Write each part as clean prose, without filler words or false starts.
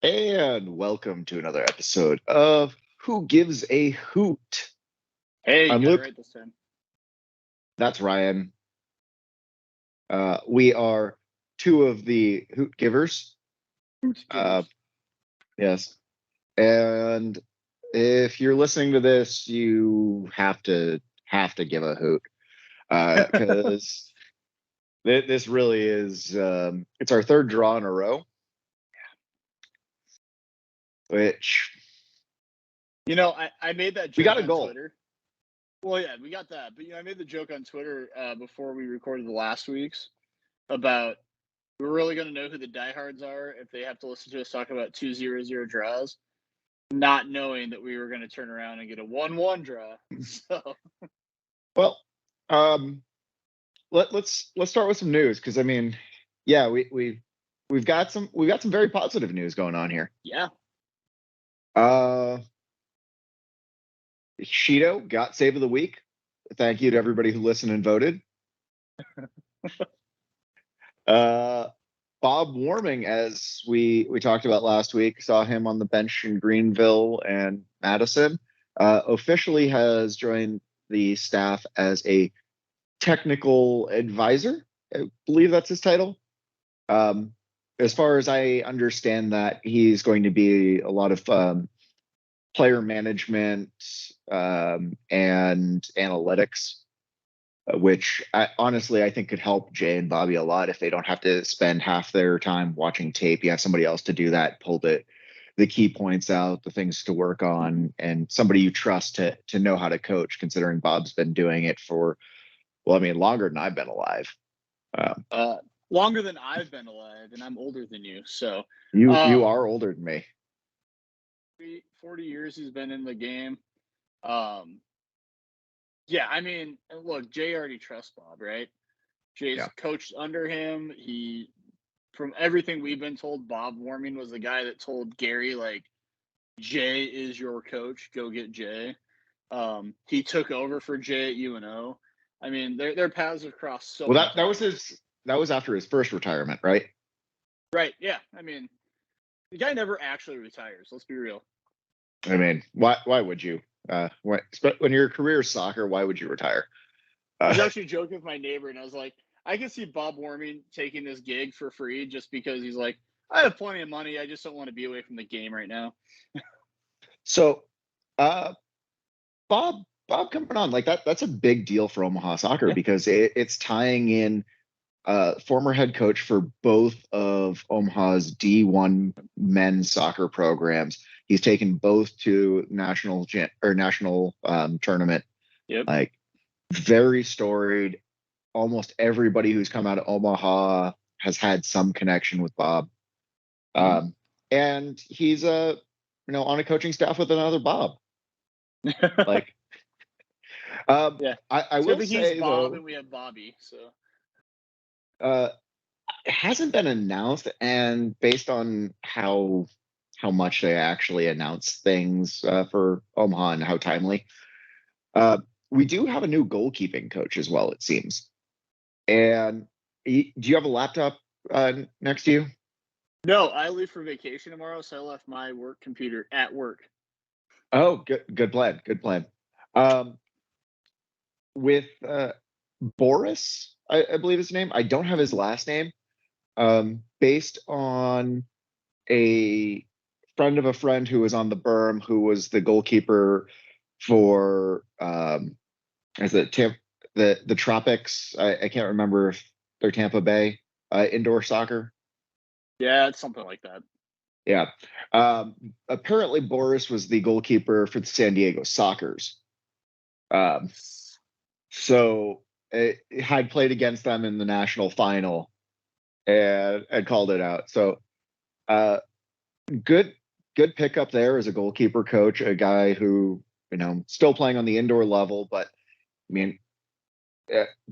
And welcome to another episode of Who Gives a Hoot? Hey, you I'm got it Luke. right this time. That's Ryan. We are two of the hoot givers. Yes. And if you're listening to this, you have to give a hoot because this really is. It's our third draw in a row, which I made that joke we got a on goal. Twitter. Well, yeah, we got that. But I made the joke on Twitter before we recorded the last week's about we're really going to know who the diehards are if they have to listen to us talk about 2-0-0 draws, not knowing that we were going to turn around and get a 1-1 draw. So, Well, let's start with some news because we've got some very positive news going on here. yeah. Shido got save of the week. Thank you to everybody who listened and voted. Bob Warming, as we talked about last week, saw him on the bench in Greenville and Madison. Officially has joined the staff as a technical advisor. I believe that's his title. As far as I understand that, he's going to be a lot of player management and analytics, which honestly I think could help Jay and Bobby a lot if they don't have to spend half their time watching tape. You have somebody else to do that, pull the key points out, the things to work on, and somebody you trust to know how to coach, considering Bob's been doing it for, longer than I've been alive. Longer than I've been alive, and I'm older than you. So you are older than me. 40 years he's been in the game. Yeah, I mean, look, Jay already trusts Bob, right? Jay's coached under him. From everything we've been told, Bob Warming was the guy that told Gary, like, Jay is your coach. Go get Jay. He took over for Jay at UNO. I mean, their paths have crossed so. Well, that was after his first retirement, right? Right. Yeah. I mean, the guy never actually retires. Let's be real. I mean, why would you? When your career is soccer, why would you retire? I was actually joking with my neighbor, and I was like, I can see Bob Warming taking this gig for free just because he's like, I have plenty of money. I just don't want to be away from the game right now. So, Bob coming on, like that's a big deal for Omaha soccer because it's tying in former head coach for both of Omaha's D1 men's soccer programs. He's taken both to national tournament. Yep. Like, very storied. Almost everybody who's come out of Omaha has had some connection with Bob. And he's on a coaching staff with another Bob. Like, yeah. I will say he's Bob though, and we have Bobby. So it hasn't been announced, and based on how much they actually announce things for Omaha and how timely, we do have a new goalkeeping coach as well, it seems. And do you have a laptop next to you? No, I leave for vacation tomorrow, so I left my work computer at work. Oh, good plan. Good plan. With Boris, I believe his name. I don't have his last name. Based on a friend of a friend who was on the berm, who was the goalkeeper for the Tropics. I can't remember if they're Tampa Bay indoor soccer. Yeah, it's something like that. Yeah. Apparently Boris was the goalkeeper for the San Diego Sockers. So it had played against them in the national final and called it out. So good pickup there as a goalkeeper coach, a guy who, still playing on the indoor level, but I mean,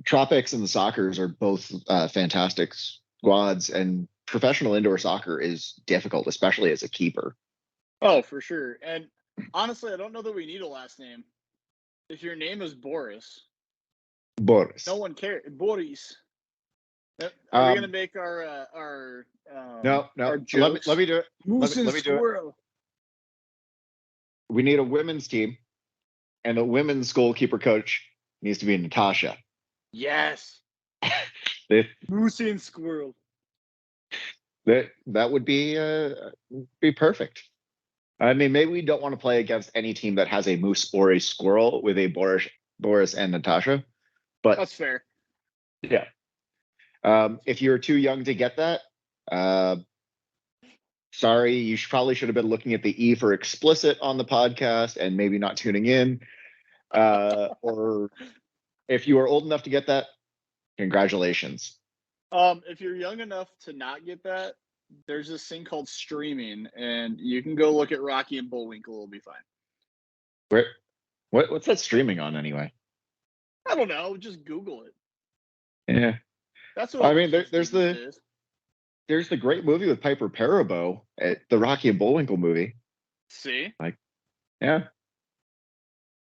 Tropics and the Sockers are both fantastic squads, and professional indoor soccer is difficult, especially as a keeper. Oh, for sure. And honestly, I don't know that we need a last name. If your name is Boris, no one cares. Boris. Are we gonna make our no. our jokes? Let me do it. Moose Let and me do it. squirrel. We need a women's team, and the women's goalkeeper coach needs to be Natasha. Yes. That Moose and squirrel. that would be perfect. I mean, maybe we don't want to play against any team that has a moose or a squirrel with a Boris and Natasha, but That's fair. yeah. If you're too young to get that, sorry, you probably should have been looking at the E for explicit on the podcast and maybe not tuning in. Or if you are old enough to get that, congratulations. If you're young enough to not get that, there's this thing called streaming, and you can go look at Rocky and Bullwinkle. It'll be fine. What's that streaming on anyway? I don't know. Just Google it. Yeah, that's what I mean. There's the great movie with Piper Perabo, the Rocky and Bullwinkle movie. See, yeah.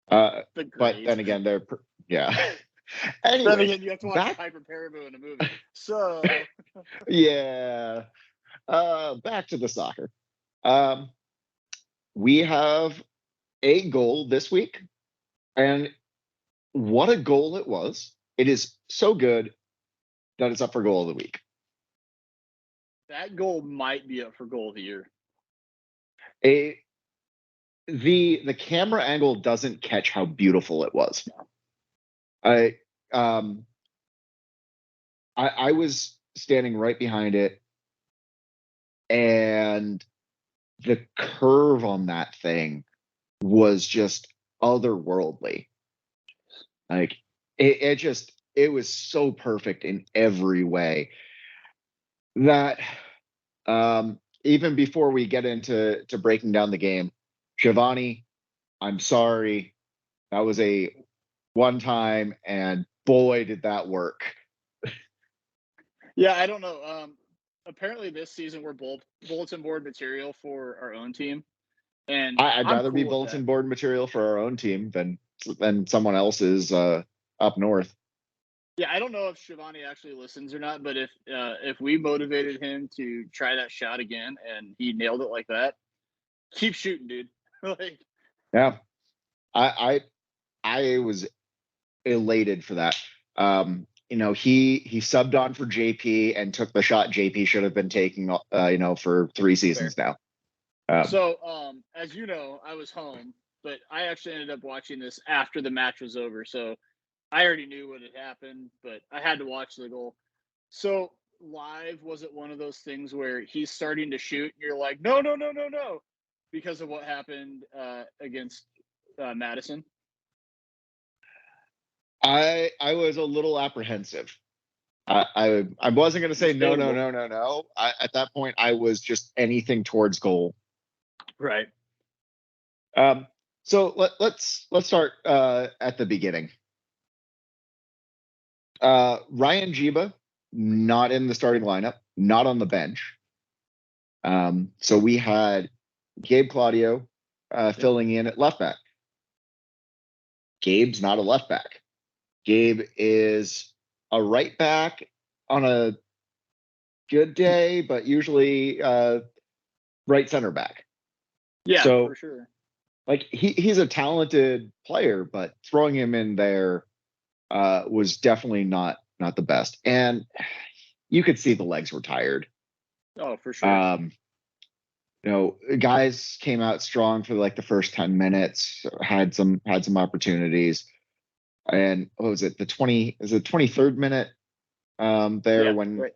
But then again, yeah. Anyway, then again, you have to watch Piper Perabo in a movie. So yeah. Back to the soccer. We have a goal this week, and what a goal it was. It is so good that it's up for goal of the week. That goal might be up for goal of the year. The camera angle doesn't catch how beautiful it was. I was standing right behind it, and the curve on that thing was just otherworldly. Like it was so perfect in every way that even before we get into breaking down the game, Shivani, I'm sorry. That was a one time, and boy, did that work. Yeah, I don't know. Apparently this season we're bulletin board material for our own team. And I'd rather be bulletin board material for our own team than someone else's up north. Yeah, I don't know if Shivani actually listens or not, but if we motivated him to try that shot again and he nailed it like that, keep shooting, dude. Like, yeah, I was elated for that. He subbed on for JP and took the shot JP should have been taking, for 3 seasons now. So, as you know, I was home, but I actually ended up watching this after the match was over. So I already knew what had happened, but I had to watch the goal. So live, was it one of those things where he's starting to shoot and you're like, no, because of what happened against Madison? I was a little apprehensive. I wasn't going to say no. At that point, I was just anything towards goal. Right. So let's start at the beginning. Ryan Jiba, not in the starting lineup, not on the bench. So we had Gabe Claudio filling in at left back. Gabe's not a left back. Gabe is a right back on a good day, but usually right center back. Yeah, so, for sure. Like he's a talented player, but throwing him in there was definitely not the best. And you could see the legs were tired. Oh, for sure. Guys came out strong for like the first 10 minutes, had some opportunities. And what was it? The 23rd minute when right.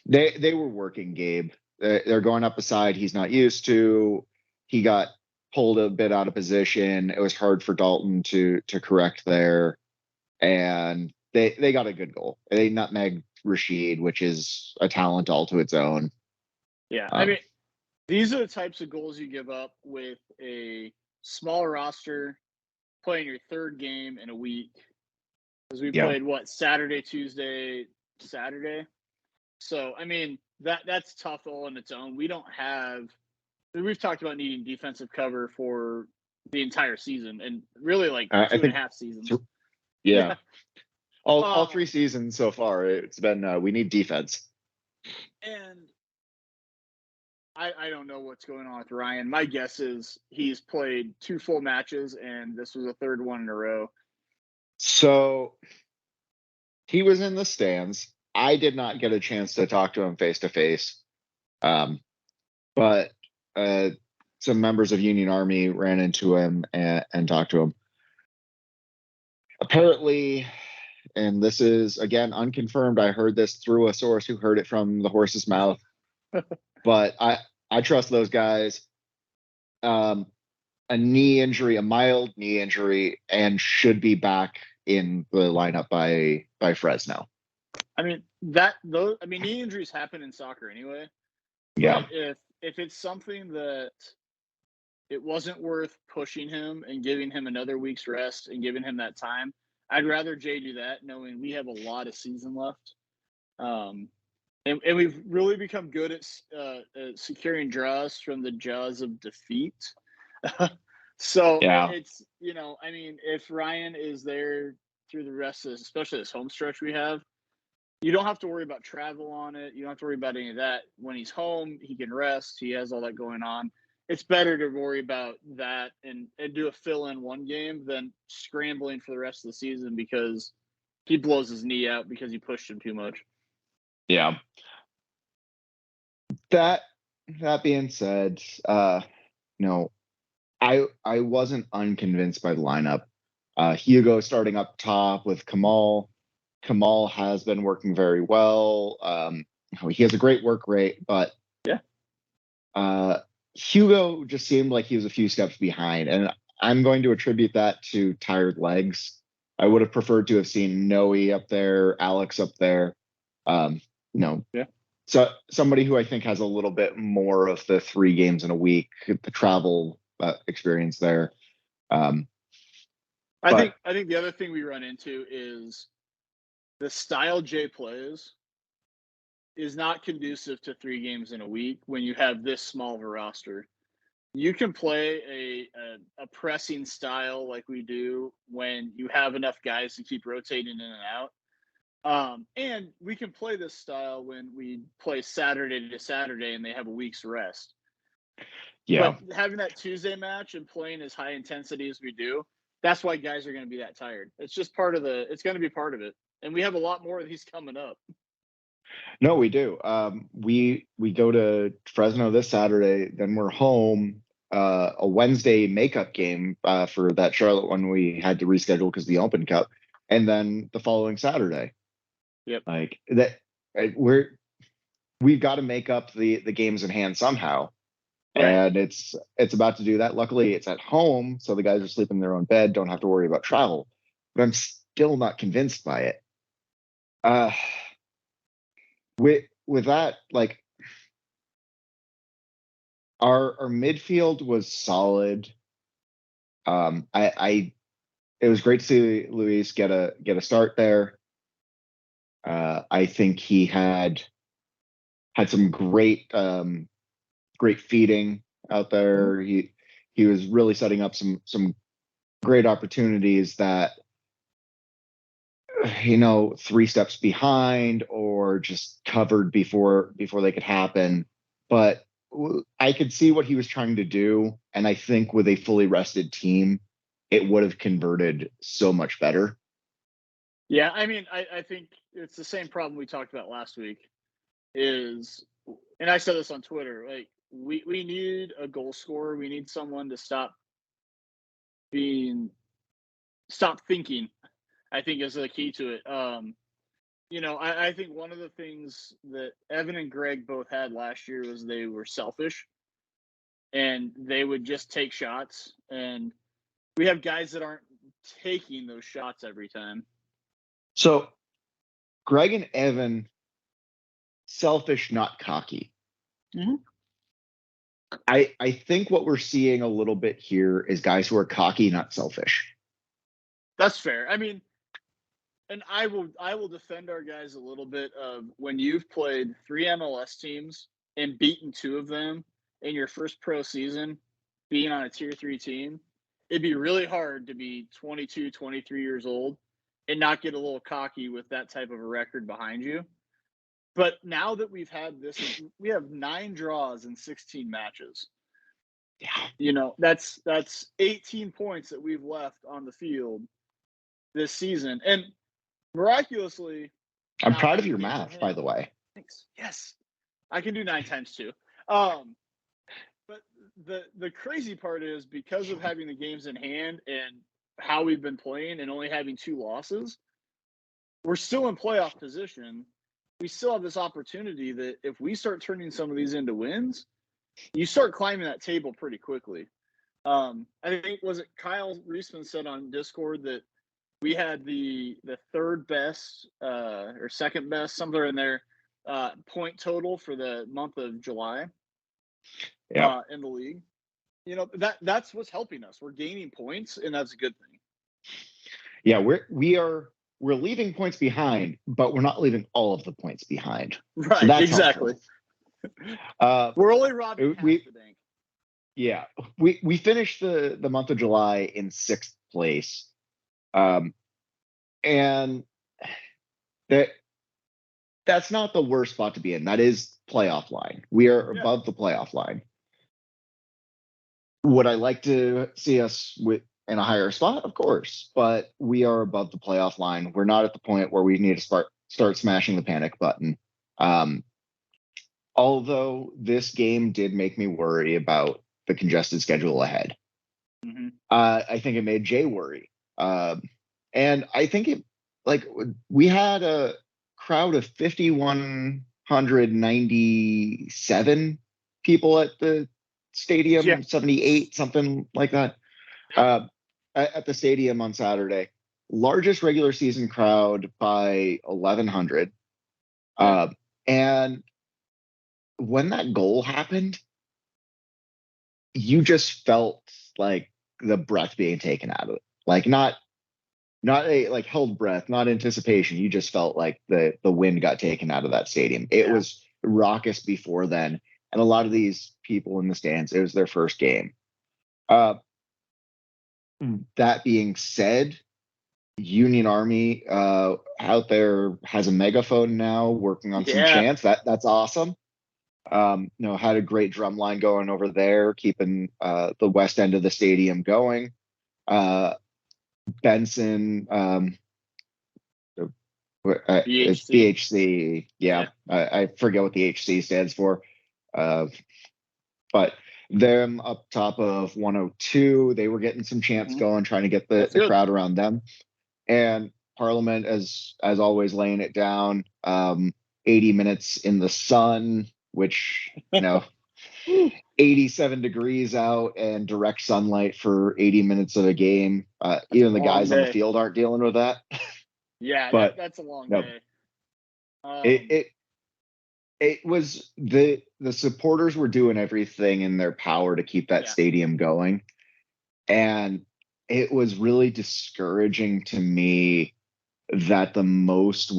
they were working Gabe. They're going up a side he's not used to. He got pulled a bit out of position. It was hard for Dalton to correct there. And they got a good goal. They nutmegged Rashid, which is a talent all to its own. Yeah, I mean, these are the types of goals you give up with a small roster, playing your third game in a week. Because we played Saturday, Tuesday, Saturday. So I mean that's tough all on its own. We've talked about needing defensive cover for the entire season and really like 2.5 seasons. Yeah. All 3 seasons so far, it's been we need defense. And I don't know what's going on with Ryan. My guess is he's played 2 full matches, and this was a 3rd one in a row. So he was in the stands. I did not get a chance to talk to him face to face. But some members of Union Army ran into him and talked to him. Apparently, and this is again unconfirmed, I heard this through a source who heard it from the horse's mouth. But I trust those guys. A knee injury, a mild knee injury, and should be back in the lineup by Fresno. I mean, knee injuries happen in soccer anyway. Yeah. But if it's something that it wasn't worth pushing him and giving him another week's rest and giving him that time, I'd rather Jay do that, knowing we have a lot of season left. And we've really become good at securing draws from the jaws of defeat. So yeah. It's, I mean, if Ryan is there through the rest of this, especially this home stretch we have, you don't have to worry about travel on it. You don't have to worry about any of that. When he's home, he can rest. He has all that going on. It's better to worry about that and do a fill-in one game than scrambling for the rest of the season because he blows his knee out because you pushed him too much. Yeah. That being said, no, I wasn't unconvinced by the lineup. Hugo starting up top with Kamal. Kamal has been working very well. He has a great work rate, but Hugo just seemed like he was a few steps behind, and I'm going to attribute that to tired legs. I would have preferred to have seen Noe up there, Alex up there. So somebody who I think has a little bit more of the 3 games in a week, the travel experience there. I think the other thing we run into is the style Jay plays is not conducive to 3 games in a week when you have this small of a roster. You can play a pressing style like we do when you have enough guys to keep rotating in and out. And we can play this style when we play Saturday to Saturday and they have a week's rest. Yeah. But having that Tuesday match and playing as high intensity as we do, that's why guys are going to be that tired. It's just it's going to be part of it. And we have a lot more of these coming up. No, we do. We go to Fresno this Saturday, then we're home. A Wednesday makeup game for that Charlotte one we had to reschedule because of the Open Cup, and then the following Saturday. Yep. Like that, we've got to make up the games in hand somehow, right. And it's about to do that. Luckily, it's at home, so the guys are sleeping in their own bed, don't have to worry about travel. But I'm still not convinced by it. With that, like our midfield was solid. It was great to see Luis get a start there. I think he had some great feeding out there. He was really setting up some great opportunities that 3 steps behind or just covered before they could happen. But I could see what he was trying to do, and I think with a fully rested team, it would have converted so much better. Yeah, I mean, I think it's the same problem we talked about last week. And I said this on Twitter, like we need a goal scorer. We need someone to stop thinking, I think is the key to it. I think one of the things that Evan and Greg both had last year was they were selfish and they would just take shots. And we have guys that aren't taking those shots every time. So Greg and Evan, selfish, not cocky. Mm-hmm. I think what we're seeing a little bit here is guys who are cocky, not selfish. That's fair. I mean, and I will defend our guys a little bit of when you've played 3 MLS teams and beaten 2 of them in your first pro season, being on a tier 3 team, it'd be really hard to be 22, 23 years old and not get a little cocky with that type of a record behind you. But now that we've had this, we have 9 draws in 16 matches. Yeah. That's 18 points that we've left on the field this season. And miraculously, I'm proud of your math, by the way. Thanks. Yes. I can do 9 times 2. But the crazy part is, because of having the games in hand and how we've been playing and only having 2 losses, we're still in playoff position. We still have this opportunity that if we start turning some of these into wins, you start climbing that table pretty quickly. I think, was it Kyle Reisman said on Discord that we had the third best or second best, somewhere in there, point total for the month of July in the league. That's what's helping us. We're gaining points, and that's a good thing. Yeah, we're leaving points behind, but we're not leaving all of the points behind. Right, so that's exactly. We're only robbing half the bank. Yeah, we finished the month of July in 6th place, and that's not the worst spot to be in. That is playoff line. We are above the playoff line. Would I like to see us in a higher spot? Of course, but we are above the playoff line. We're not at the point where we need to start smashing the panic button. Although this game did make me worry about the congested schedule ahead. Mm-hmm. I think it made Jay worry. And I think we had a crowd of 5,197 people at the stadium, 78, something like that, at the stadium on Saturday. Largest regular season crowd by 1,100. And when that goal happened, you just felt like the breath being taken out of it. Like not a held breath, not anticipation. You just felt like the wind got taken out of that stadium. It was raucous before then. And a lot of these people in the stands, it was their first game. That being said, Union Army out there has a megaphone now, working on some chants. That's awesome. Had a great drum line going over there, keeping the west end of the stadium going. Benson, it's BHC. Yeah. I forget what the HC stands for. But them up top of 102, they were getting some chants going, trying to get the crowd around them. And Parliament, as always, laying it down. 80 minutes in the sun, which 87 degrees out and direct sunlight for 80 minutes of a game. Even the guys on the field aren't dealing with that. Yeah, but that's a long day. It was the supporters were doing everything in their power to keep that stadium going, and it was really discouraging to me that the most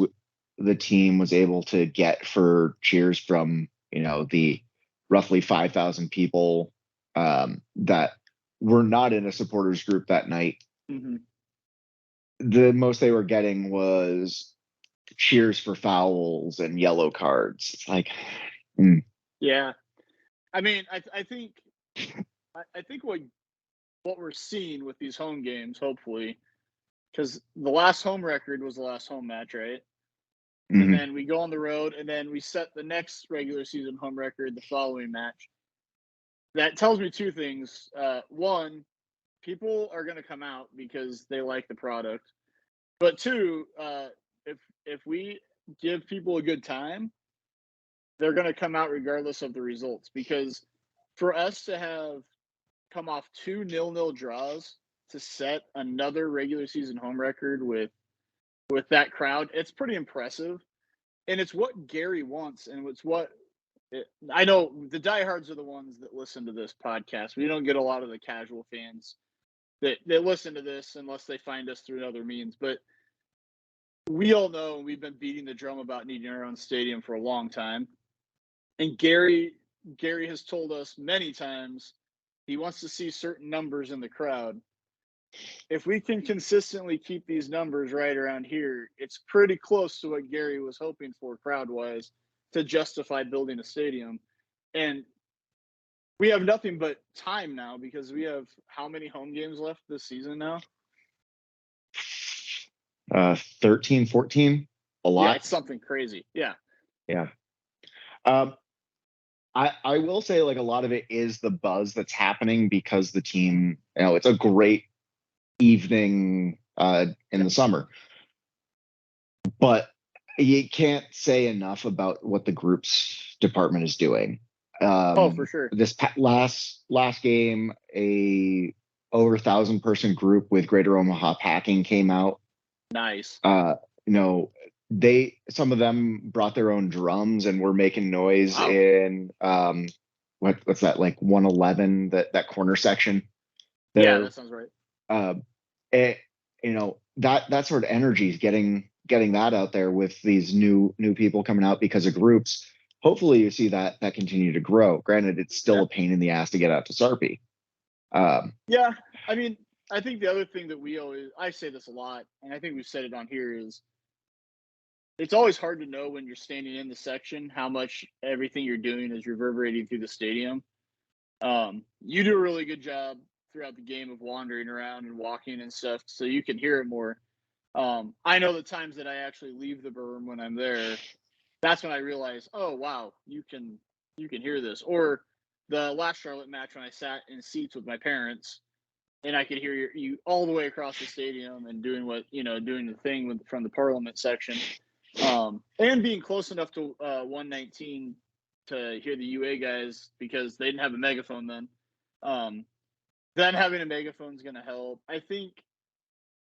the team was able to get for cheers from the roughly 5,000 people that were not in a supporters group that night. Mm-hmm. The most they were getting was cheers for fouls and yellow cards. It's like, yeah. I mean, I think what we're seeing with these home games, hopefully, because the last home record was the last home match, right? Mm-hmm. And then we go on the road, and then we set the next regular season home record the following match. That tells me 2 things. One, people are going to come out because they like the product. But 2, if we give people a good time, they're going to come out regardless of the results. Because for us to have come off 2 0-0 draws to set another regular season home record with that crowd, it's pretty impressive. And it's what Gary wants, and it's what I know the diehards are the ones that listen to this podcast. We don't get a lot of the casual fans that listen to this unless they find us through other means. But we all know we've been beating the drum about needing our own stadium for a long time. And Gary has told us many times he wants to see certain numbers in the crowd. if we can consistently keep these numbers right around here, it's pretty close to what Gary was hoping for crowd-wise to justify building a stadium. And we have nothing but time now because we have how many home games left this season now? 13, 14, a lot. Yeah, it's something crazy. Yeah. Yeah. I will say, like, a lot of it is the buzz that's happening because the team, it's a great evening in the summer. But you can't say enough about what the groups department is doing. For sure. This last game, a over 1,000 person group with Greater Omaha Packing came out. Nice. Some of them brought their own drums and were making noise in what's that, like 111, that corner section there. Yeah, that sounds right. That sort of energy is getting that out there with these new people coming out because of groups. Hopefully you see that continue to grow. Granted, it's still a pain in the ass to get out to Sarpy. Yeah, I mean, I think the other thing that I say this a lot, and I think we've said it on here, is it's always hard to know when you're standing in the section how much everything you're doing is reverberating through the stadium. You do a really good job throughout the game of wandering around and walking and stuff, so you can hear it more. I know the times that I actually leave the berm when I'm there, that's when I realize, oh wow, you can hear this. Or the last Charlotte match when I sat in seats with my parents and I could hear you all the way across the stadium and doing the thing from the Parliament section. And being close enough to 119 to hear the UA guys because they didn't have a megaphone then. Then having a megaphone is going to help. I think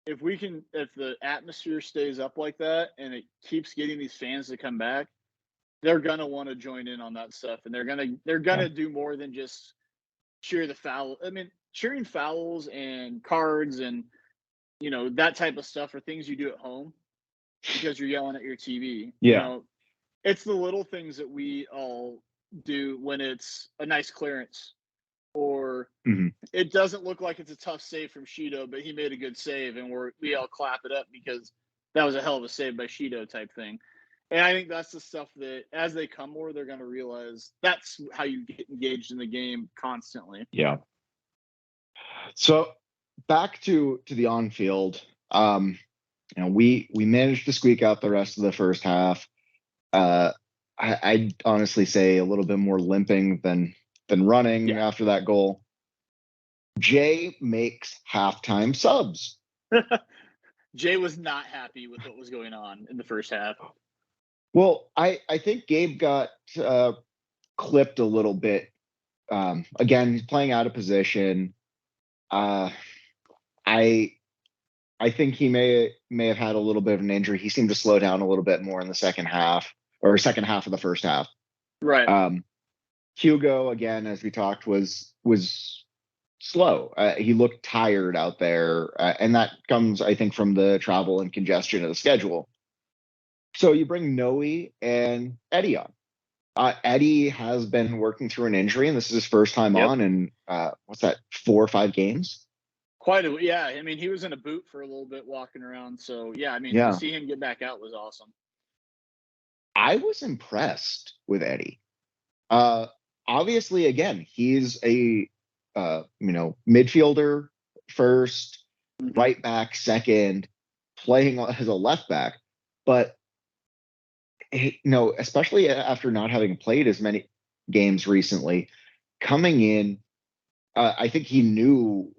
if the atmosphere stays up like that and it keeps getting these fans to come back, they're going to want to join in on that stuff. And they're going to do more than just cheer the foul. I mean, cheering fouls and cards and, that type of stuff are things you do at home because you're yelling at your TV. Yeah. It's the little things that we all do when it's a nice clearance or it doesn't look like it's a tough save from Shido, but he made a good save and we all clap it up because that was a hell of a save by Shido type thing. And I think that's the stuff that as they come more, they're going to realize that's how you get engaged in the game constantly. Yeah. So back to the on-field, we managed to squeak out the rest of the first half. I'd honestly say a little bit more limping than running after that goal. Jay makes halftime subs. Jay was not happy with what was going on in the first half. Well, I think Gabe got clipped a little bit. Again, he's playing out of position. I think he may have had a little bit of an injury. He seemed to slow down a little bit more in the second half of the first half. Right. Hugo, again, as we talked, was slow. He looked tired out there, and that comes, I think, from the travel and congestion of the schedule. So you bring Noe and Eddie on. Eddie has been working through an injury, and this is his first time on in 4 or 5 games. Yeah. I mean, he was in a boot for a little bit walking around. So, to see him get back out was awesome. I was impressed with Eddie. Obviously, again, he's a midfielder first, right back second, playing as a left back. But, especially after not having played as many games recently, coming in, I think he knew,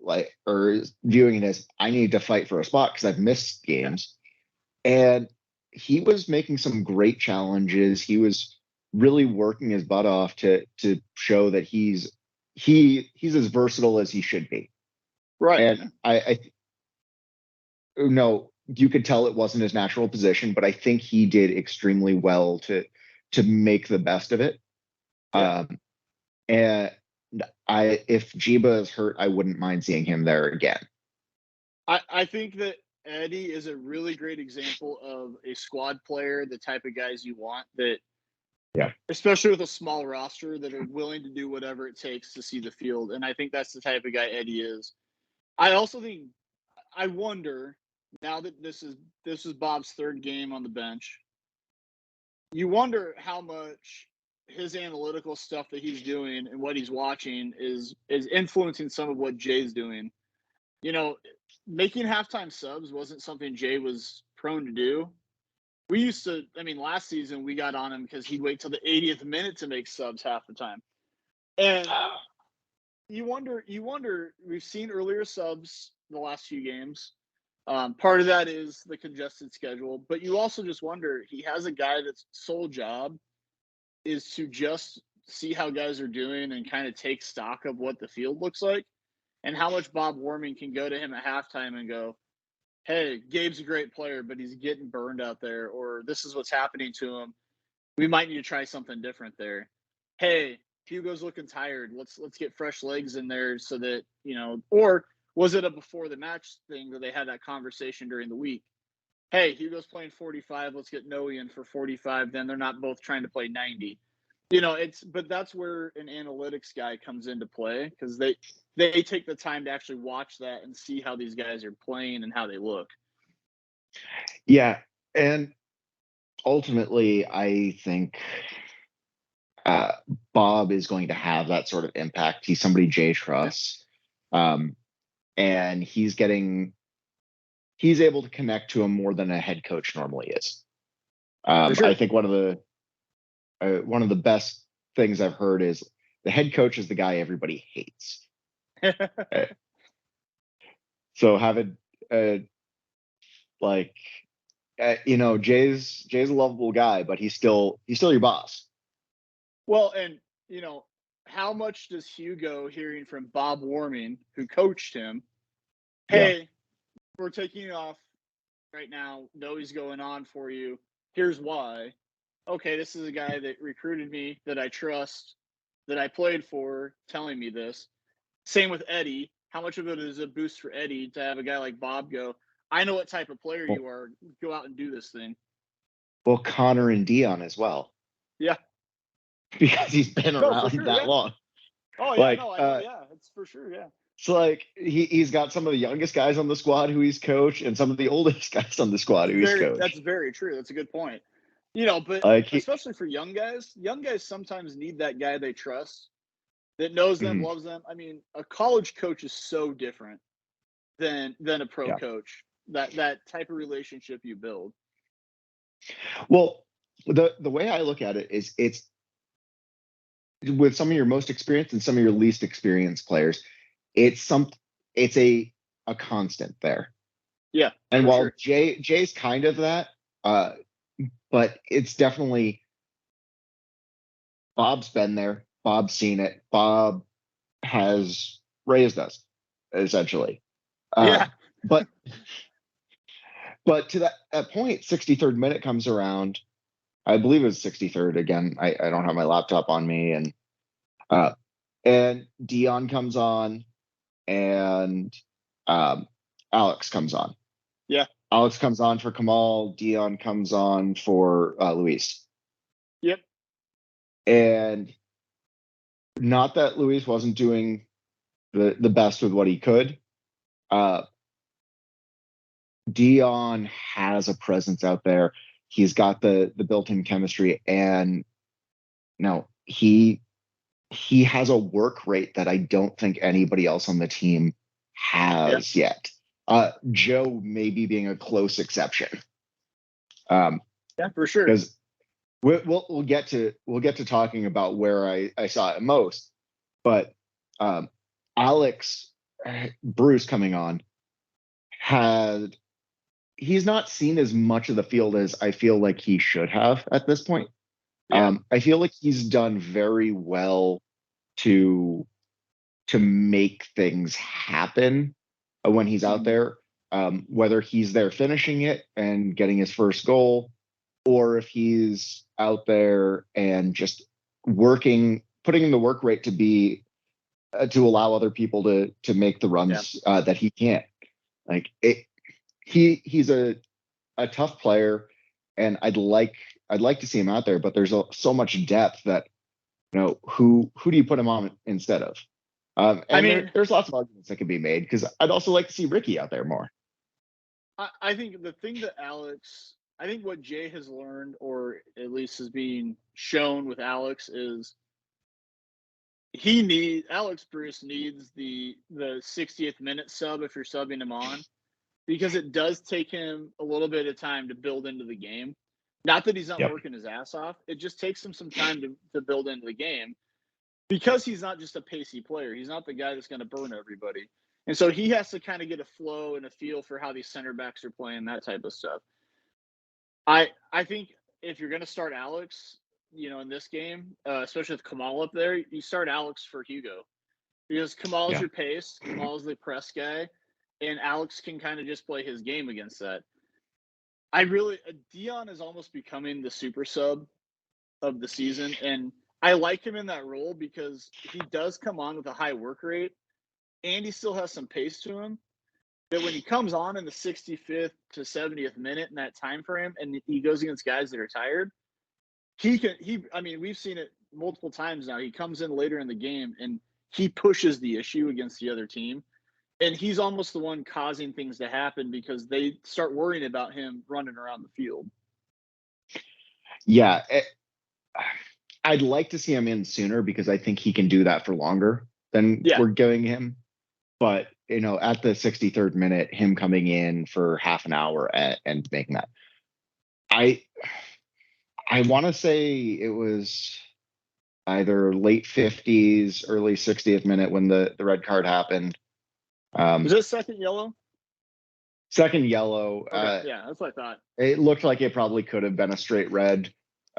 or viewing it as, I need to fight for a spot because I've missed games. And he was making some great challenges. He was really working his butt off to show that he's as versatile as he should be. Right. And I you could tell it wasn't his natural position, but I think he did extremely well to make the best of it. Yeah. And if Jiba is hurt, I wouldn't mind seeing him there again. I think that Eddie is a really great example of a squad player, the type of guys you want that, especially with a small roster, that are willing to do whatever it takes to see the field. And I think that's the type of guy Eddie is. I also think I wonder now that this is Bob's third game on the bench. You wonder how much his analytical stuff that he's doing and what he's watching is influencing some of what Jay's doing. You know, making halftime subs wasn't something Jay was prone to do. We used to, I mean, last season we got on him because he'd wait till the 80th minute to make subs half the time. And you wonder, we've seen earlier subs the last few games. Part of that is the congested schedule, but you also just wonder, he has a guy that's sole job is to just see how guys are doing and kind of take stock of what the field looks like and how much Bob Warming can go to him at halftime and go, hey, Gabe's a great player, but he's getting burned out there, or this is what's happening to him. We might need to try something different there. Hey, Hugo's looking tired. Let's get fresh legs in there so that, you know, or was it a before the match thing that they had that conversation during the week? Hey, Hugo's playing 45. Let's get Noe in for 45. Then they're not both trying to play 90. You know, but that's where an analytics guy comes into play because they take the time to actually watch that and see how these guys are playing and how they look. Yeah, and ultimately, I think Bob is going to have that sort of impact. He's somebody Jay trusts, and he's able to connect to him more than a head coach normally is. Sure. I think one of the best things I've heard is the head coach is the guy everybody hates. So having you know, Jay's a lovable guy, but he's still your boss. Well, and you know, how much does Hugo hearing from Bob Warming, who coached him, hey, we're taking you off right now. Noe's going on for you. Here's why. Okay, this is a guy that recruited me, that I trust, that I played for, telling me this. Same with Eddie. How much of it is a boost for Eddie to have a guy like Bob go, I know what type of player you are. Go out and do this thing. Well, Connor and Dion as well. Yeah. Because he's been around that long. Oh, yeah, I know, yeah, it's for sure, yeah. So, like, he's got some of the youngest guys on the squad who he's coached and some of the oldest guys on the squad who he's coached. That's very true. That's a good point. You know, but especially for young guys sometimes need that guy they trust that knows them, loves them. I mean, a college coach is so different than a pro coach. That type of relationship you build. Well, the way I look at it is it's with some of your most experienced and some of your least experienced players, it's a constant there. Yeah. And while sure. Jay's kind of that, but it's definitely Bob's been there. Bob's seen it. Bob has raised us, essentially. But to that point, 63rd minute comes around. I believe it was 63rd again. I don't have my laptop on me, and Dion comes on, and Alex comes on. Yeah. Alex comes on for Kamal. Dion comes on for Luis. Yep. And not that Luis wasn't doing the best with what he could. Dion has a presence out there. He's got the built-in chemistry, and no, he has a work rate that I don't think anybody else on the team has yet. Joe maybe being a close exception. Yeah, for sure. Because we'll get to talking about where I saw it most, but Alex Bruce coming on he's not seen as much of the field as I feel like he should have at this point. Yeah. I feel like he's done very well to make things happen when he's out there, whether he's there finishing it and getting his first goal, or if he's out there and just putting in the work rate to be to allow other people to make the runs that he can't. Like it, he's a tough player, and I'd like to see him out there, but there's so much depth that, you know, who do you put him on instead of? And I mean, there's lots of arguments that could be made, because I'd also like to see Ricky out there more. I think the thing that I think what Jay has learned, or at least is being shown with Alex, is Alex Bruce needs the 60th minute sub if you're subbing him on, because it does take him a little bit of time to build into the game. Not that he's not Yep. working his ass off. It just takes him some time to build into the game, because he's not just a pacey player. He's not the guy that's going to burn everybody. And so he has to kind of get a flow and a feel for how these center backs are playing, that type of stuff. I think if you're going to start Alex, in this game, especially with Kamal up there, you start Alex for Hugo, because Kamal's your pace, Kamal's the press guy, and Alex can kind of just play his game against that. Dion is almost becoming the super sub of the season, and I like him in that role because he does come on with a high work rate, and he still has some pace to him. That when he comes on in the 65th to 70th minute in that time frame, and he goes against guys that are tired, we've seen it multiple times now. He comes in later in the game and he pushes the issue against the other team. And he's almost the one causing things to happen because they start worrying about him running around the field. Yeah. I'd like to see him in sooner because I think he can do that for longer than we're giving him. But, at the 63rd minute, him coming in for half an hour and making that. I want to say it was either late 50s, early 60th minute when the red card happened. Was it second yellow? Second yellow. Okay, yeah, that's what I thought. It looked like it probably could have been a straight red.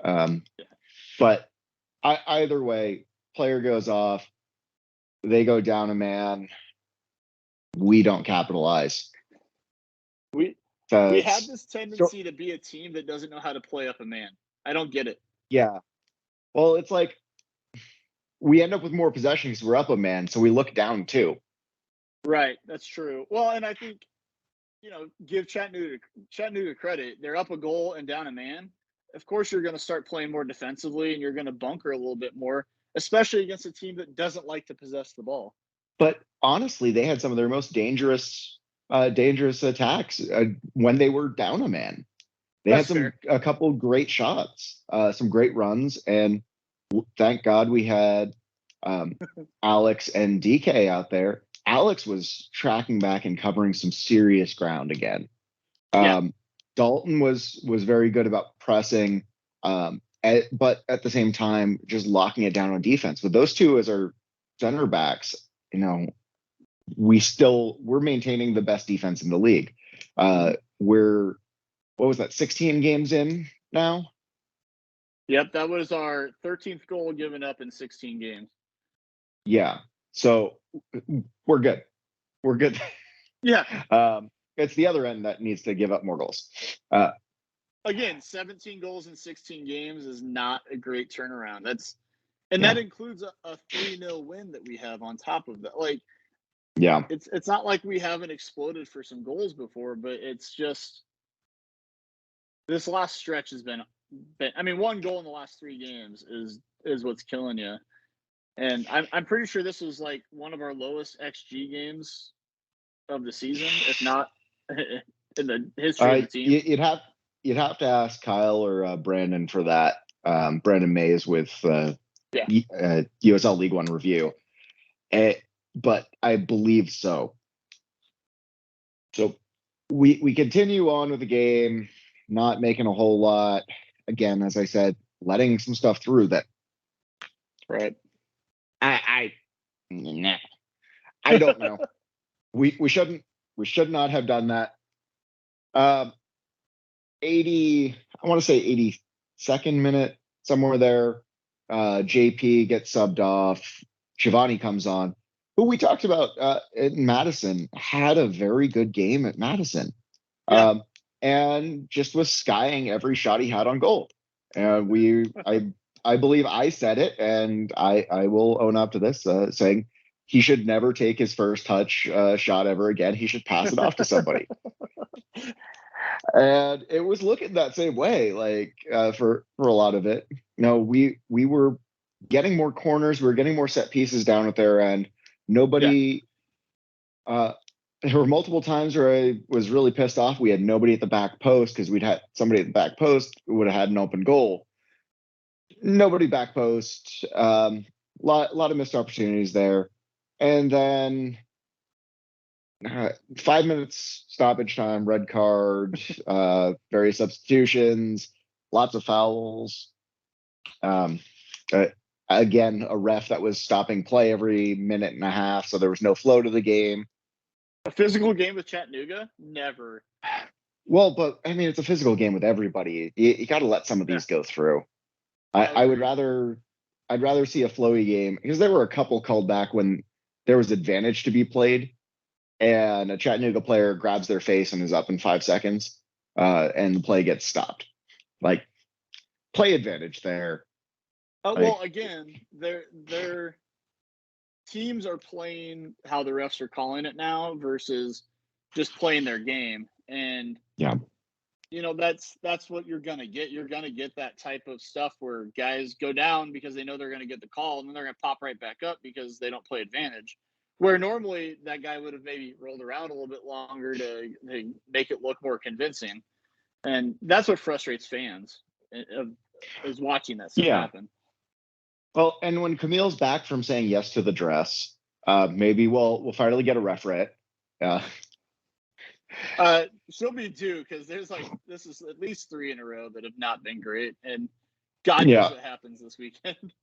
But either way, player goes off. They go down a man. We don't capitalize. We have this tendency to be a team that doesn't know how to play up a man. I don't get it. Yeah. Well, it's like we end up with more possession because we're up a man, so we look down too. Right. That's true. Well, and I think, give Chattanooga credit. They're up a goal and down a man. Of course, you're going to start playing more defensively and you're going to bunker a little bit more, especially against a team that doesn't like to possess the ball. But honestly, they had some of their most dangerous attacks when they were down a man. They had a couple great shots, some great runs, and thank God we had Alex and DK out there. Alex was tracking back and covering some serious ground again. Dalton was very good about pressing, but at the same time, just locking it down on defense. But those two as our center backs, we're maintaining the best defense in the league. We're, what was that, 16 games in now? Yep, that was our 13th goal given up in 16 games. Yeah, so we're good. We're good. Yeah. It's the other end that needs to give up more goals. Again, 17 goals in 16 games is not a great turnaround. That includes a 3-0 win that we have on top of that. It's not like we haven't exploded for some goals before, but it's just this last stretch has been one goal in the last 3 games is what's killing you. And I'm pretty sure this was like one of our lowest XG games of the season, if not in the history of the team. You'd have to ask Kyle or Brandon for that. Brandon Mays with USL League One Review. But I believe so. So we continue on with the game, not making a whole lot. Again, as I said, letting some stuff through that. Right. I don't know. We should not have done that. 80, I want to say 82nd minute, somewhere there. JP gets subbed off. Shivani comes on, who we talked about in Madison, had a very good game at Madison. And just was skying every shot he had on goal. And I believe I said it, and I will own up to this, saying he should never take his first touch shot ever again. He should pass it off to somebody. And it was looking that same way, for a lot of it. We were getting more corners, we were getting more set pieces down at their end. Nobody there were multiple times where I was really pissed off. We had nobody at the back post because we'd had somebody at the back post who would have had an open goal. Nobody back post. Lot of missed opportunities there. And then 5 minutes stoppage time, red card, various substitutions, lots of fouls. Again, a ref that was stopping play every minute and a half, so there was no flow to the game. A physical game with Chattanooga? Never. Well, but I mean, it's a physical game with everybody. You got to let some of these go through. I'd rather see a flowy game, because there were a couple called back when there was advantage to be played, and a Chattanooga player grabs their face and is up in 5 seconds, and the play gets stopped. Like, play advantage there. Well, again, their teams are playing how the refs are calling it now versus just playing their game. And yeah, that's what you're gonna get. You're gonna get that type of stuff where guys go down because they know they're gonna get the call, and then they're gonna pop right back up because they don't play advantage. Where normally that guy would have maybe rolled around a little bit longer to make it look more convincing. And that's what frustrates fans is watching that stuff happen. Well, and when Camille's back from saying yes to the dress, maybe we'll finally get a ref right. She'll be due, because this is at least 3 in a row that have not been great, and God knows what happens this weekend.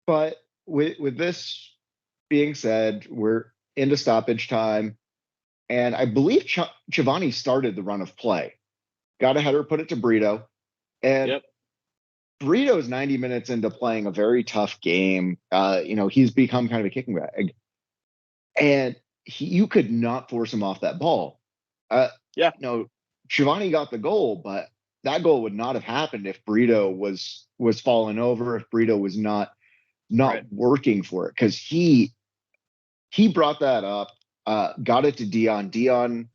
But with this being said, we're into stoppage time, and I believe Chivani started the run of play, got a header, put it to Brito, and Brito's 90 minutes into playing a very tough game. He's become kind of a kicking bag, and you could not force him off that ball. Chivani got the goal, but that goal would not have happened if Brito was falling over, if Brito was not working for it, because he brought that up, got it to Dion. Dion,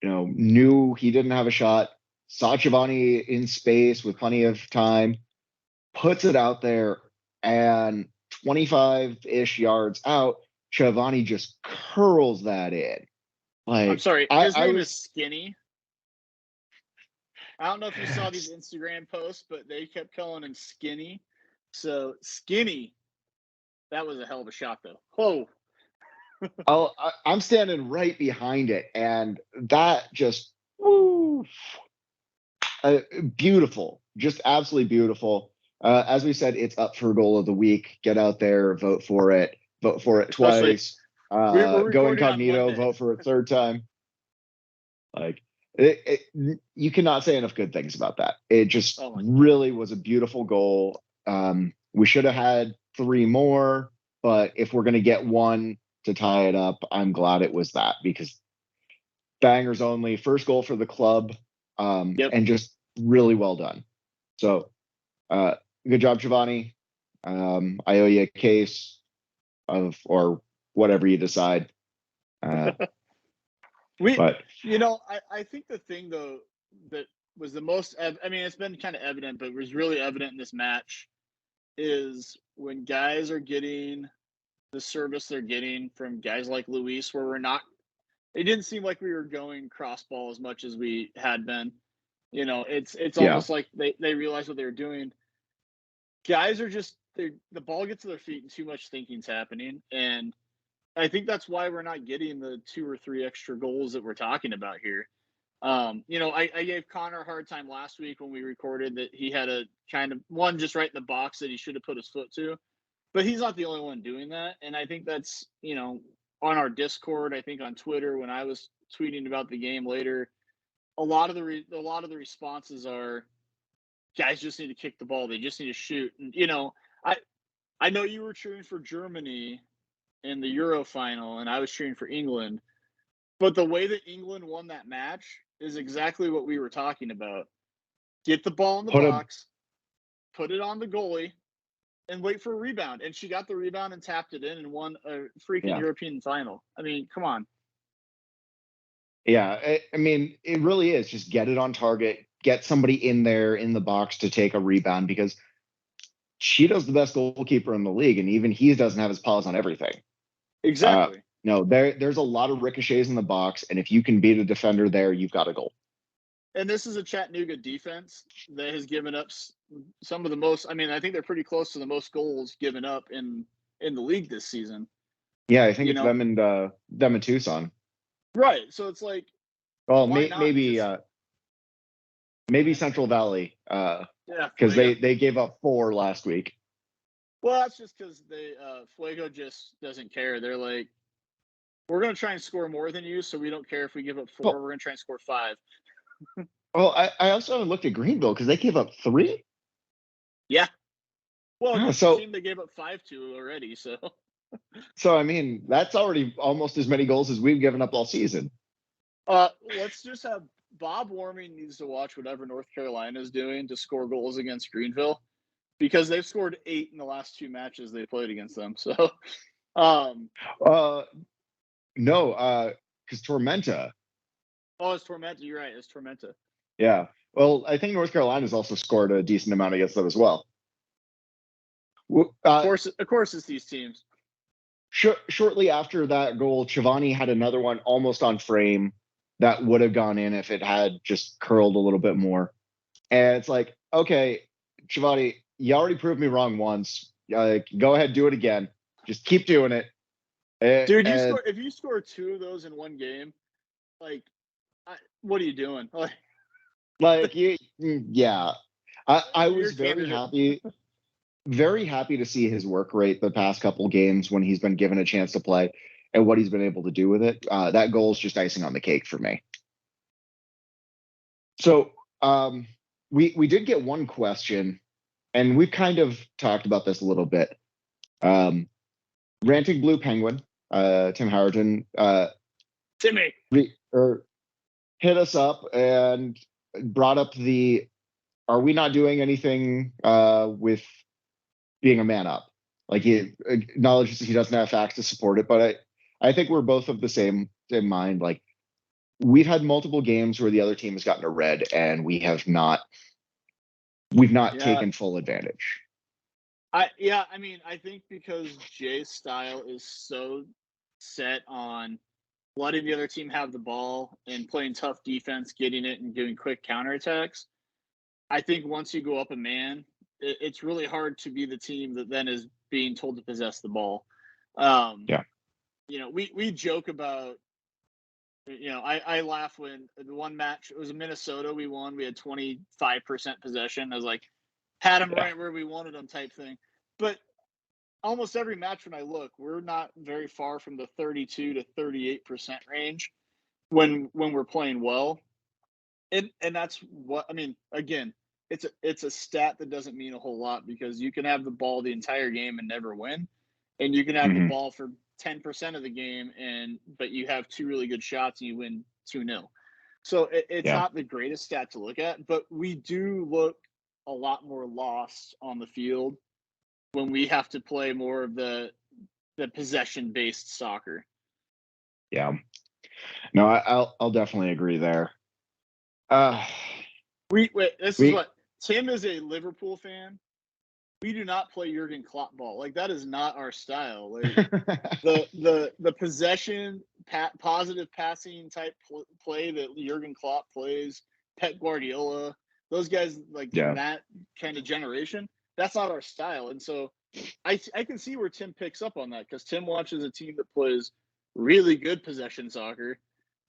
knew he didn't have a shot, saw Chivani in space with plenty of time, puts it out there, and 25-ish yards out, Chivani just curls that in. I'm sorry, his name is Skinny. I don't know if you saw these Instagram posts, but they kept calling him Skinny. So Skinny, that was a hell of a shot, though. Whoa. I'm standing right behind it, and that just beautiful, just absolutely beautiful. As we said, it's up for goal of the week. Get out there, vote for it twice. Go incognito, vote for it 3rd time. Like, you cannot say enough good things about that. It just really was a beautiful goal. We should have had 3 more, but if we're going to get one to tie it up, I'm glad it was that, because bangers only, first goal for the club, and just really well done. So good job, Chivani. I owe you a case or whatever you decide. I think the thing, though, that was the most, it's been kind of evident, but was really evident in this match, is when guys are getting the service they're getting from guys like Luis, where it didn't seem like we were going cross ball as much as we had been. It's almost like they realized what they were doing. Guys are just, the ball gets to their feet and too much thinking's happening. And I think that's why we're not getting the 2 or 3 extra goals that we're talking about here. I gave Connor a hard time last week when we recorded that he had a kind of one just right in the box that he should have put his foot to, but he's not the only one doing that. And I think that's, on our Discord, I think on Twitter, when I was tweeting about the game later, a lot of the responses are, guys just need to kick the ball. They just need to shoot. And, I know you were cheering for Germany in the Euro final, and I was cheering for England. But the way that England won that match is exactly what we were talking about. Get the ball in the box, put it on the goalie, and wait for a rebound. And she got the rebound and tapped it in and won a freaking European final. I mean, come on. Yeah, it really is. Just get it on target, get somebody in there in the box to take a rebound, because Cheeto's the best goalkeeper in the league, and even he doesn't have his paws on everything. Exactly. No, there's a lot of ricochets in the box, and if you can beat a defender there, you've got a goal. And this is a Chattanooga defense that has given up some of the most. I mean, I think they're pretty close to the most goals given up in the league this season. Yeah, I think it's them and Tucson. Right. So it's like, well, maybe Central Valley. Because they gave up 4 last week. Well, that's just because Fuego just doesn't care. They're like, we're going to try and score more than you, so we don't care if we give up 4. We're going to try and score 5. Well, I also haven't looked at Greenville because they gave up 3. Yeah. Well, it's so the team they gave up 5 to already. So I mean, that's already almost as many goals as we've given up all season. Let's just have Bob Warming needs to watch whatever North Carolina is doing to score goals against Greenville, because they've scored 8 in the last 2 matches they played against them. So, no, because Tormenta. Oh, it's Tormenta. You're right. It's Tormenta. Yeah. Well, I think North Carolina's also scored a decent amount against them as well. Of course, it's these teams. Shortly after that goal, Chivani had another one almost on frame that would have gone in if it had just curled a little bit more. And it's like, okay, Chivani, you already proved me wrong once. Go ahead, do it again. Just keep doing it. Dude, if you score 2 of those in one game, like, what are you doing? Yeah. I was very happy to see his work rate the past couple games when he's been given a chance to play and what he's been able to do with it. That goal is just icing on the cake for me. So we did get one question, and we've kind of talked about this a little bit. Ranting Blue Penguin, Tim Howerton, Timmy, hit us up and brought up are we not doing anything with being a man up? Like, he acknowledges he doesn't have facts to support it, but I think we're both of the same in mind. Like, we've had multiple games where the other team has gotten a red, and we've not taken full advantage. I mean, I think because Jay's style is so set on letting the other team have the ball and playing tough defense, getting it, and doing quick counterattacks. I think once you go up a man, it's really hard to be the team that then is being told to possess the ball. Yeah. We joke about, I laugh when the one match, it was in Minnesota, we won. We had 25% possession. I was like, had them right where we wanted them type thing. But almost every match when I look, we're not very far from the 32 to 38% range when we're playing well. And that's what, I mean, again, it's a stat that doesn't mean a whole lot, because you can have the ball the entire game and never win. And you can have the ball for 10% of the game, but you have 2 really good shots and you win 2-0. So it's not the greatest stat to look at, but we do look a lot more lost on the field when we have to play more of the possession-based soccer. Yeah. No, I'll definitely agree there. Tim is a Liverpool fan. We do not play Jurgen Klopp ball. Like, that is not our style. Like, the possession, positive passing type play that Jurgen Klopp plays, Pep Guardiola, those guys, from that kind of generation, that's not our style. And so I can see where Tim picks up on that, because Tim watches a team that plays really good possession soccer,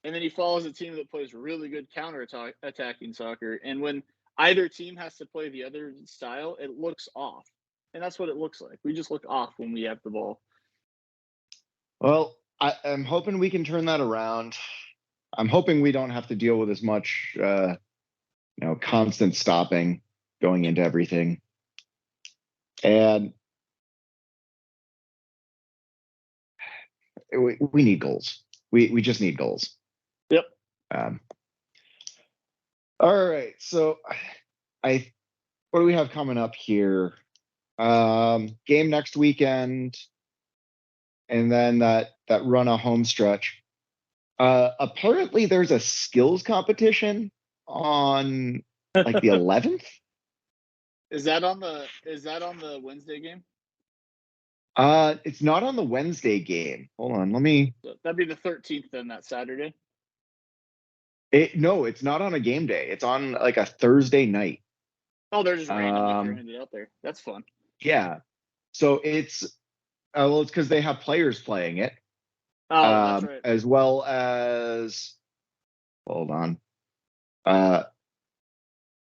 and then he follows a team that plays really good counter-attacking soccer. And when either team has to play the other style, it looks off. And that's what it looks like. We just look off when we have the ball. Well, I'm hoping we can turn that around. I'm hoping we don't have to deal with as much, constant stopping going into everything. And we need goals. We just need goals. Yep. All right. So what do we have coming up here? Game next weekend, and then that run a home stretch. Apparently there's a skills competition on like the 11th. Is that on the Wednesday game? It's not on the Wednesday game. Hold on, let me. So that'd be the 13th then, that Saturday. No, it's not on a game day. It's on like a Thursday night. Oh, they're just randomly throwing it out there. That's fun. Yeah. So it's it's because they have players playing it. Oh, that's right. As well as, hold on.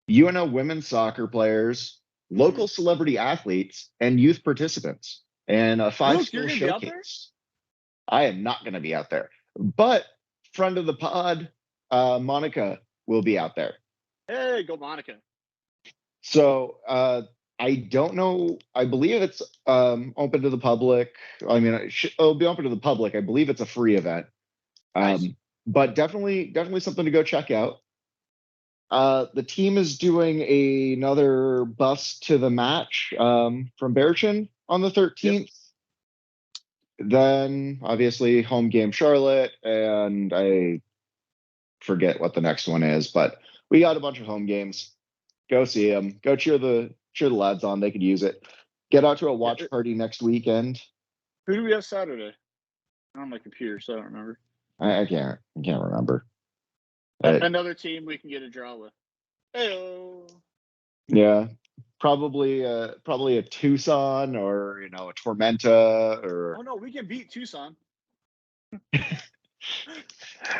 UNO women's soccer players, local celebrity athletes, and youth participants, and a 5-skill showcase. I am not going to be out there, but friend of the pod, Monica, will be out there. Hey, go Monica. So I don't know. I believe it's open to the public. I mean, it'll be open to the public. I believe it's a free event. Nice. But definitely something to go check out. The team is doing another bus to the match from Berchin on the 13th. Yep. Then obviously home game Charlotte, and I forget what the next one is, but we got a bunch of home games. Go see them. Go cheer the lads on. They could use it. Get out to a watch party next weekend. Who do we have Saturday? On my computer, so I don't remember. I can't remember. Another team we can get a draw with. Hey-o. Yeah, probably a Tucson or a Tormenta or. Oh no, we can beat Tucson.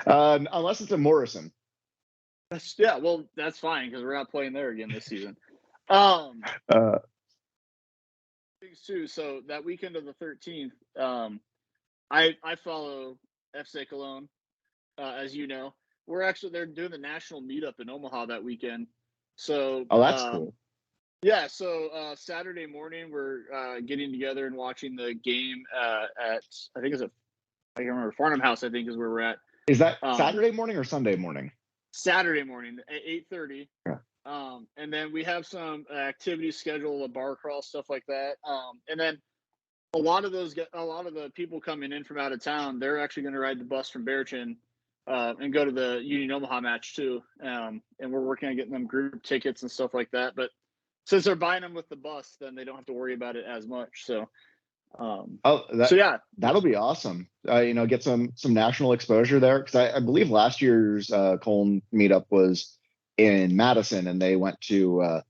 Unless it's a Morrison. That's fine because we're not playing there again this season. So that weekend of the 13th, I follow FC Cologne, as you know. They're doing the national meetup in Omaha that weekend. So that's cool. Yeah, so Saturday morning we're getting together and watching the game at I can't remember, Farnham House, I think is where we're at. Is that Saturday morning or Sunday morning? Saturday morning at 8:30. Yeah. And then we have some activities scheduled, a bar crawl, stuff like that. And then a lot of the people coming in from out of town, they're actually going to ride the bus from Berchin and go to the Union Omaha match too. And we're working on getting them group tickets and stuff like that. But since they're buying them with the bus, then they don't have to worry about it as much. So, that'll be awesome. Get some national exposure there, because I believe last year's Cologne meetup was in Madison, and they went to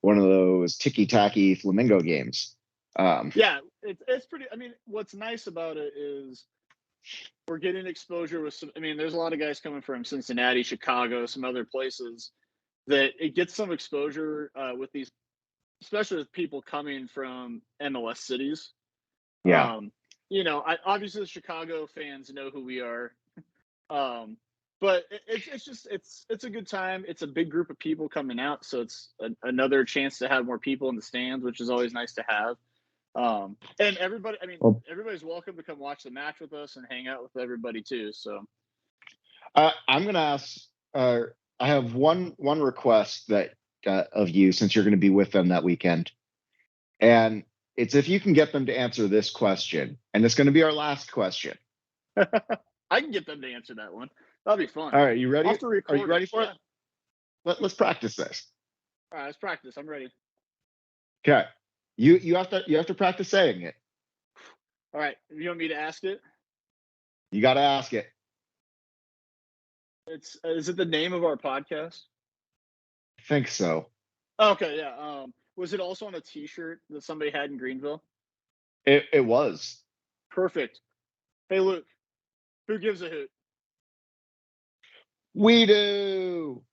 one of those ticky-tacky Flamingo games. It's pretty. I mean, what's nice about it is we're getting exposure with some. I mean, there's a lot of guys coming from Cincinnati, Chicago, some other places that it gets some exposure with these, especially with people coming from MLS cities. Yeah. Obviously the Chicago fans know who we are. But it's a good time. It's a big group of people coming out, so it's another chance to have more people in the stands, which is always nice to have. And everybody, everybody's welcome to come watch the match with us and hang out with everybody too. So, I'm gonna ask. I have one request that of you, since you're going to be with them that weekend, and it's if you can get them to answer this question, and it's going to be our last question. I can get them to answer that one. That'll be fun. All right, you ready? Are you ready for it? Let's practice this. All right, let's practice. I'm ready. Okay. You have to practice saying it. All right. You want me to ask it? You got to ask it. Is it the name of our podcast? I think so. Okay, yeah. Was it also on a T-shirt that somebody had in Greenville? It was. Perfect. Hey, Luke. Who gives a hoot? We do.